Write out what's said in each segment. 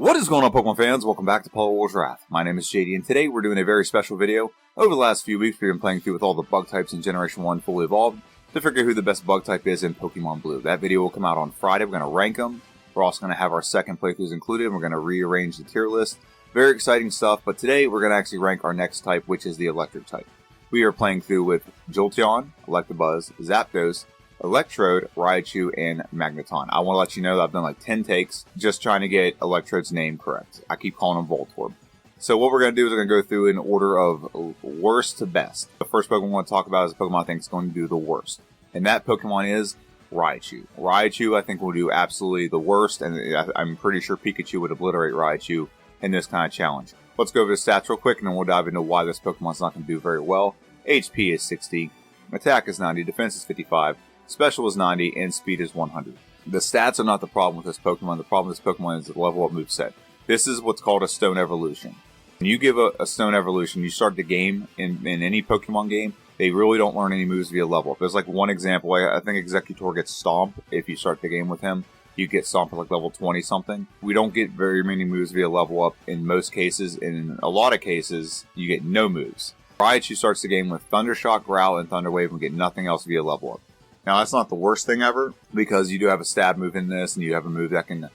What is going on, Pokemon fans? Welcome back to Pokémon Wrath. My name is JD, and today we're doing a very special video. Over the last few weeks, we've been playing through with all the bug types in Generation 1 fully evolved to figure who the best bug type is in Pokemon Blue. That video will come out on Friday. We're going to rank them. We're also going to have our second playthroughs included, and we're going to rearrange the tier list. Very exciting stuff, but today we're going to actually rank our next type, which is the Electric type. We are playing through with Jolteon, Electabuzz, Zapdos, Electrode, Raichu, and Magneton. I want to let you know that I've done like 10 takes just trying to get Electrode's name correct. I keep calling him Voltorb. So what we're going to do is we're going to go through in order of worst to best. The first Pokemon we want to talk about is a Pokemon I think is going to do the worst. And that Pokemon is Raichu. Raichu I think will do absolutely the worst, and I'm pretty sure Pikachu would obliterate Raichu in this kind of challenge. Let's go over the stats real quick, and then we'll dive into why this Pokemon's not going to do very well. HP is 60, Attack is 90, Defense is 55, Special is 90, and Speed is 100. The stats are not the problem with this Pokemon. The problem with this Pokemon is the level up moveset. This is what's called a Stone Evolution. When you give a Stone Evolution, you start the game in any Pokemon game, they really don't learn any moves via level up. There's like one example, I think Executor gets Stomp if you start the game with him. You get Stomp at like level 20 something. We don't get very many moves via level up in most cases. In a lot of cases, you get no moves. Raichu starts the game with Thundershock, Growl, and Thunder Wave and get nothing else via level up. Now, that's not the worst thing ever, because you do have a stab move in this, and you have a move that can,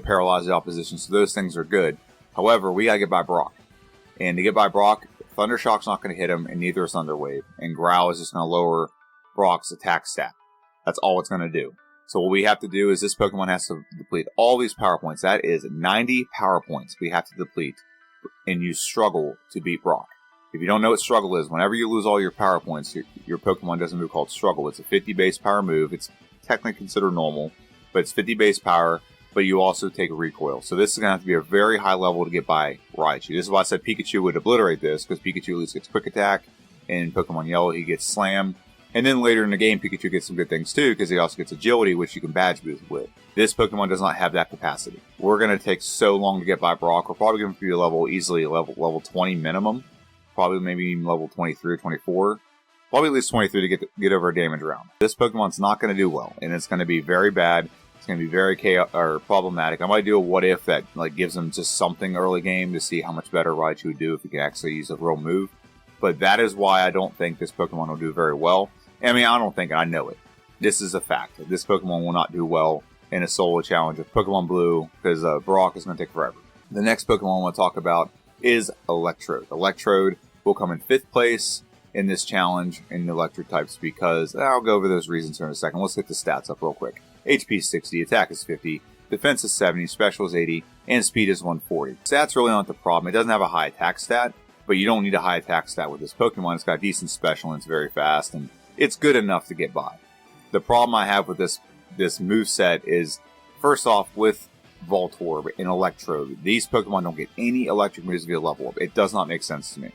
paralyze the opposition, so those things are good. However, we gotta get by Brock. And to get by Brock, Thundershock's not gonna hit him, and neither is Thunder Wave. And Growl is just gonna lower Brock's attack stat. That's all it's gonna do. So what we have to do is this Pokemon has to deplete all these power points. That is 90 power points we have to deplete, and you struggle to beat Brock. If you don't know what Struggle is, whenever you lose all your power points, your Pokemon does a move called Struggle. It's a 50 base power move. It's technically considered normal, but it's 50 base power, but you also take a recoil. So this is going to have to be a very high level to get by Raichu. This is why I said Pikachu would obliterate this, because Pikachu at least gets Quick Attack. In Pokemon Yellow, he gets Slam. And then later in the game, Pikachu gets some good things too, because he also gets Agility, which you can badge boost with. This Pokemon does not have that capacity. We're going to take so long to get by Brock. We're probably going to be easily level 20 minimum. Probably maybe even level 23 or 24. Probably at least 23 to get over a damage round. This Pokemon's not going to do well, and it's going to be very bad. It's going to be very problematic. I might do a what if that gives him just something early game to see how much better Raichu would do if he can actually use a real move. But that is why I don't think this Pokemon will do very well. I mean, I don't think it, I know it. This is a fact. This Pokemon will not do well in a solo challenge of Pokemon Blue, because Brock is going to take forever. The next Pokemon I want to talk about is Electrode. Electrode will come in 5th place in this challenge in the electric types, because I'll go over those reasons here in a second. Let's get the stats up real quick. HP is 60, Attack is 50, Defense is 70, Special is 80, and Speed is 140. Stats really aren't the problem. It doesn't have a high attack stat, but you don't need a high attack stat with this Pokemon. It's got decent Special and it's very fast, and it's good enough to get by. The problem I have with this moveset is, first off, with Voltorb and Electrode, these Pokemon don't get any electric moves via level up. It does not make sense to me.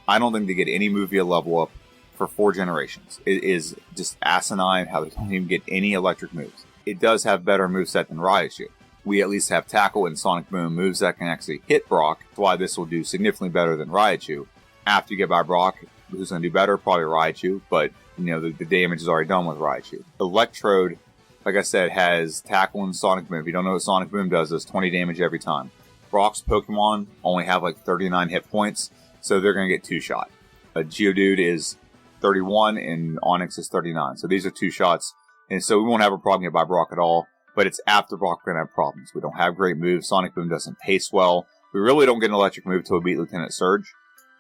I don't think they get any move via level up for 4 generations. It is just asinine how they don't even get any electric moves. It does have better moveset than Raichu. We at least have Tackle and Sonic Boom moves that can actually hit Brock. That's why this will do significantly better than Raichu. After you get by Brock, who's going to do better? Probably Raichu, but the damage is already done with Raichu. Electrode, like I said, has Tackle and Sonic Boom. If you don't know what Sonic Boom does 20 damage every time. Brock's Pokemon only have 39 hit points, so they're going to get 2-shot. A Geodude is 31 and Onix is 39. So these are 2 shots. And so we won't have a problem getting by Brock at all. But it's after Brock we're going to have problems. We don't have great moves. Sonic Boom doesn't pace well. We really don't get an electric move till we beat Lieutenant Surge.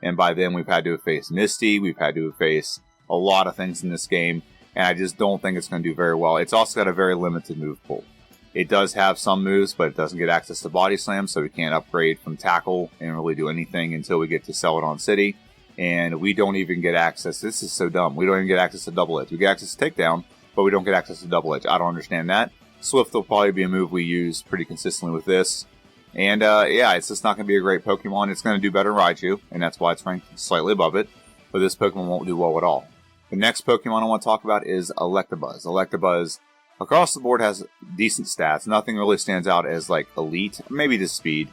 And by then we've had to face Misty. We've had to face a lot of things in this game. And I just don't think it's going to do very well. It's also got a very limited move pool. It does have some moves, but it doesn't get access to Body Slam, so we can't upgrade from Tackle and really do anything until we get to Celadon City. And we don't even get access. This is so dumb. We don't even get access to Double Edge. We get access to Takedown, but we don't get access to Double Edge. I don't understand that. Swift will probably be a move we use pretty consistently with this. And yeah, it's just not going to be a great Pokemon. It's going to do better than Raichu, and that's why it's ranked slightly above it. But this Pokemon won't do well at all. The next Pokemon I want to talk about is Electabuzz. Electabuzz, across the board, has decent stats. Nothing really stands out as elite. Maybe the speed.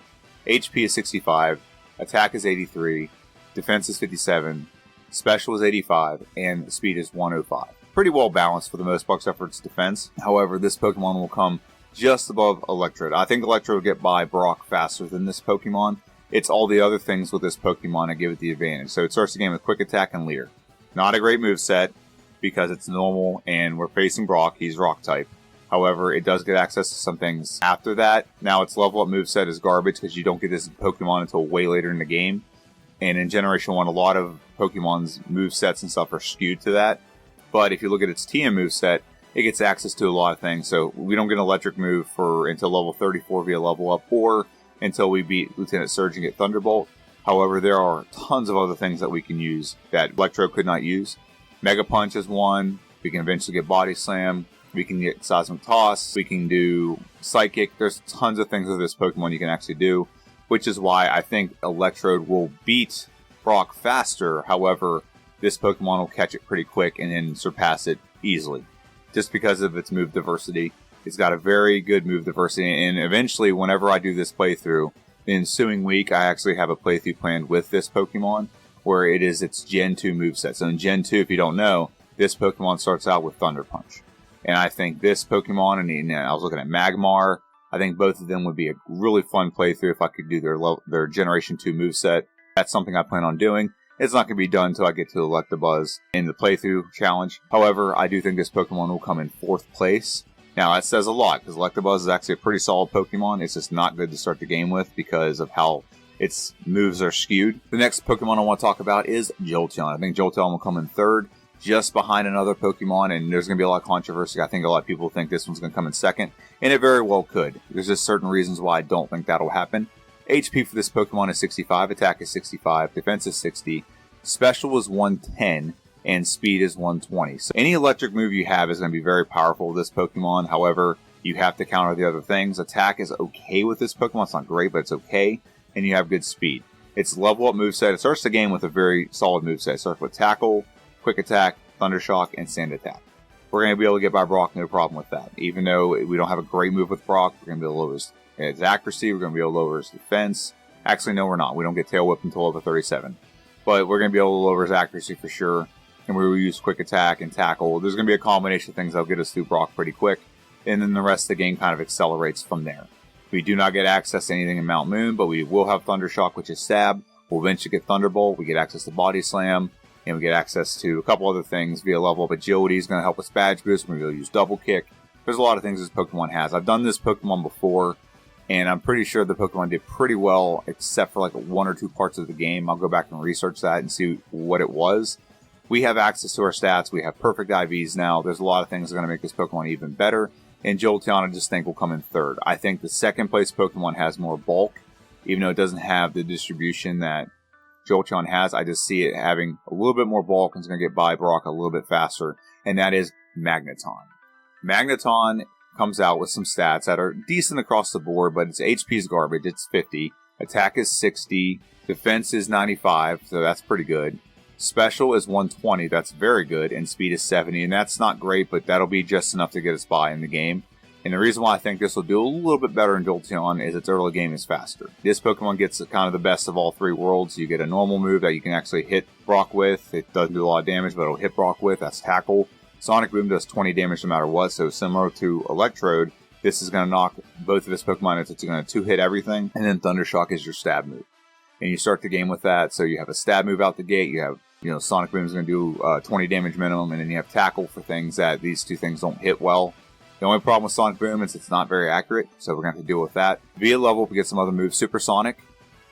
HP is 65, Attack is 83, Defense is 57, Special is 85, and Speed is 105. Pretty well balanced for the most part, except for its defense. However, this Pokemon will come just above Electrode. I think Electrode will get by Brock faster than this Pokemon. It's all the other things with this Pokemon that give it the advantage. So it starts the game with Quick Attack and Leer. Not a great moveset because it's normal and we're facing Brock. He's Rock type. However, it does get access to some things after that. Now its level up moveset is garbage because you don't get this Pokemon until way later in the game. And in Generation 1, a lot of Pokemon's movesets and stuff are skewed to that. But if you look at its TM moveset, it gets access to a lot of things. So we don't get an electric move until level 34 via level up or until we beat Lieutenant Surge and get Thunderbolt. However, there are tons of other things that we can use that Electro could not use. Mega Punch is one. We can eventually get Body Slam. We can get Seismic Toss. We can do Psychic. There's tons of things with this Pokemon you can actually do, which is why I think Electrode will beat Brock faster. However, this Pokemon will catch it pretty quick and then surpass it easily, just because of its move diversity. It's got a very good move diversity, and eventually, whenever I do this playthrough, the ensuing week, I actually have a playthrough planned with this Pokemon, where it is its Gen 2 moveset. So in Gen 2, if you don't know, this Pokemon starts out with Thunder Punch. And I think this Pokemon, and I was looking at Magmar, I think both of them would be a really fun playthrough if I could do their Generation 2 moveset. That's something I plan on doing. It's not going to be done until I get to Electabuzz in the playthrough challenge. However, I do think this Pokemon will come in 4th place. Now, that says a lot, because Electabuzz is actually a pretty solid Pokemon. It's just not good to start the game with because of how its moves are skewed. The next Pokemon I want to talk about is Jolteon. I think Jolteon will come in 3rd, just behind another Pokemon, and there's going to be a lot of controversy. I think a lot of people think this one's going to come in 2nd, and it very well could. There's just certain reasons why I don't think that'll happen. HP for this Pokemon is 65, Attack is 65, Defense is 60, Special is 110, and Speed is 120. So any electric move you have is going to be very powerful with this Pokemon. However, you have to counter the other things. Attack is okay with this Pokemon. It's not great, but it's okay, and you have good speed. Its level up moveset, it starts the game with a very solid moveset. It starts with Tackle, Quick Attack, Thundershock, and Sand Attack. We're going to be able to get by Brock, no problem with that. Even though we don't have a great move with Brock, we're going to be able to lower his accuracy, we're going to be able to lower his defense. Actually, no, we're not. We don't get Tail Whip until level 37. But we're going to be able to lower his accuracy for sure. And we will use Quick Attack and Tackle. There's going to be a combination of things that'll get us through Brock pretty quick. And then the rest of the game kind of accelerates from there. We do not get access to anything in Mount Moon, but we will have Thundershock, which is Stab. We'll eventually get Thunderbolt. We get access to Body Slam. And we get access to a couple other things via level up. Agility is going to help us badge boost. We're going to be able to use Double Kick. There's a lot of things this Pokemon has. I've done this Pokemon before, and I'm pretty sure the Pokemon did pretty well, except for like 1 or 2 parts of the game. I'll go back and research that and see what it was. We have access to our stats. We have perfect IVs now. There's a lot of things that are going to make this Pokemon even better. And Jolteon, I just think, will come in 3rd. I think the 2nd place Pokemon has more bulk, even though it doesn't have the distribution that Jolteon has. I just see it having a little bit more bulk and it's going to get by Brock a little bit faster, and that is Magneton. Magneton comes out with some stats that are decent across the board, but its HP is garbage. It's 50. Attack is 60. Defense is 95, so that's pretty good. Special is 120. That's very good. And speed is 70, and that's not great, but that'll be just enough to get us by in the game. And the reason why I think this will do a little bit better in Jolteon is its early game is faster. This Pokemon gets kind of the best of all 3 worlds. You get a normal move that you can actually hit Brock with. It doesn't do a lot of damage, but it'll hit Brock with. That's Tackle. Sonic Boom does 20 damage no matter what, so similar to Electrode, this is going to knock both of its Pokemon. It's going to 2-hit everything, and then Thundershock is your stab move. And you start the game with that, so you have a stab move out the gate, you have Sonic Boom is going to do 20 damage minimum, and then you have Tackle for things that these 2 things don't hit well. The only problem with Sonic Boom is it's not very accurate, so we're going to have to deal with that. Via level, we get some other moves. Supersonic,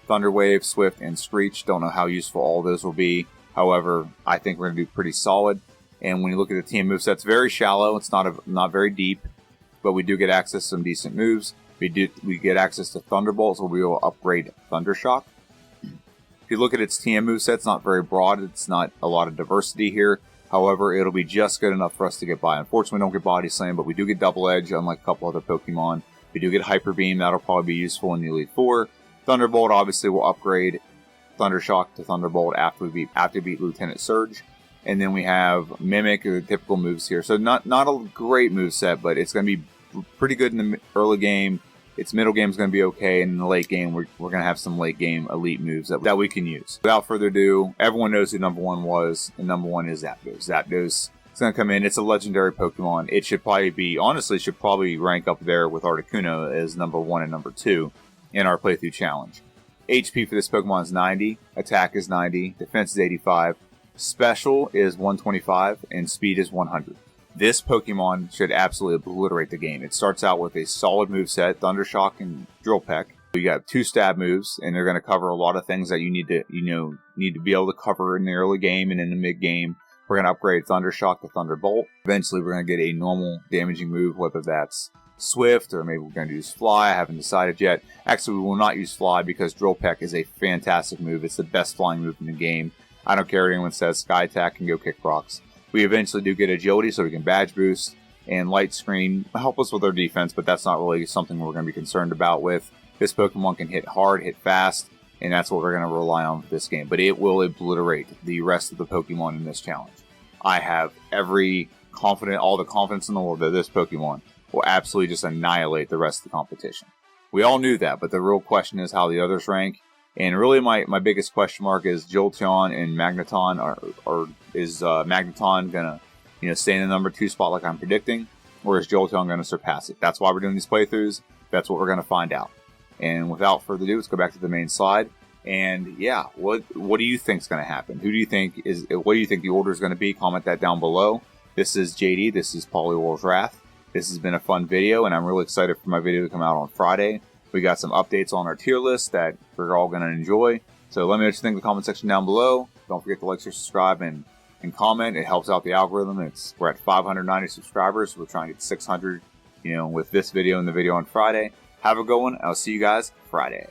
Thunder Wave, Swift, and Screech. Don't know how useful all those will be. However, I think we're going to do pretty solid. And when you look at the team moveset, it's very shallow. It's not very deep, but we do get access to some decent moves. We get access to Thunderbolt, so we will upgrade Thundershock. If you look at its TM moveset, it's not very broad. It's not a lot of diversity here. However, it'll be just good enough for us to get by. Unfortunately, we don't get Body Slam, but we do get Double Edge, unlike a couple other Pokemon. We do get Hyper Beam. That'll probably be useful in the Elite Four. Thunderbolt, obviously, will upgrade Thundershock to Thunderbolt after we beat Lieutenant Surge. And then we have Mimic, the typical moves here. So not a great moveset, but it's going to be pretty good in the early game. Its middle game is going to be okay, and in the late game, we're going to have some late game elite moves that we can use. Without further ado, everyone knows who number 1 was, and number 1 is Zapdos. Zapdos It's going to come in. It's a legendary Pokemon. It should probably be, honestly, should probably rank up there with Articuno as number 1 and number 2 in our playthrough challenge. HP for this Pokemon is 90, attack is 90, defense is 85, special is 125, and speed is 100. This Pokemon should absolutely obliterate the game. It starts out with a solid moveset, Thundershock and Drill Peck. You got 2 stab moves, and they're going to cover a lot of things that you need to be able to cover in the early game and in the mid game. We're going to upgrade Thundershock to Thunderbolt. Eventually, we're going to get a normal damaging move, whether that's Swift, or maybe we're going to use Fly. I haven't decided yet. Actually, we will not use Fly because Drill Peck is a fantastic move. It's the best flying move in the game. I don't care what anyone says. Sky Attack can go kick rocks. We eventually do get Agility, so we can Badge Boost, and Light Screen help us with our defense, but that's not really something we're going to be concerned about with. This Pokemon can hit hard, hit fast, and that's what we're going to rely on for this game. But it will obliterate the rest of the Pokemon in this challenge. I have all the confidence in the world that this Pokemon will absolutely just annihilate the rest of the competition. We all knew that, but the real question is how the others rank. And really my biggest question mark is Jolteon and Magneton. Is Magneton going to stay in the number 2 spot like I'm predicting? Or is Jolteon going to surpass it? That's why we're doing these playthroughs. That's what we're going to find out. And without further ado, let's go back to the main slide. And yeah, what do you think is going to happen? What do you think the order is going to be? Comment that down below. This is JD. This is Polywar's Wrath. This has been a fun video, and I'm really excited for my video to come out on Friday. We got some updates on our tier list that we're all going to enjoy. So let me know what you think in the comment section down below. Don't forget to like, share, subscribe, and comment. It helps out the algorithm. We're at 590 subscribers. We're trying to get 600, with this video and the video on Friday. Have a good one. I'll see you guys Friday.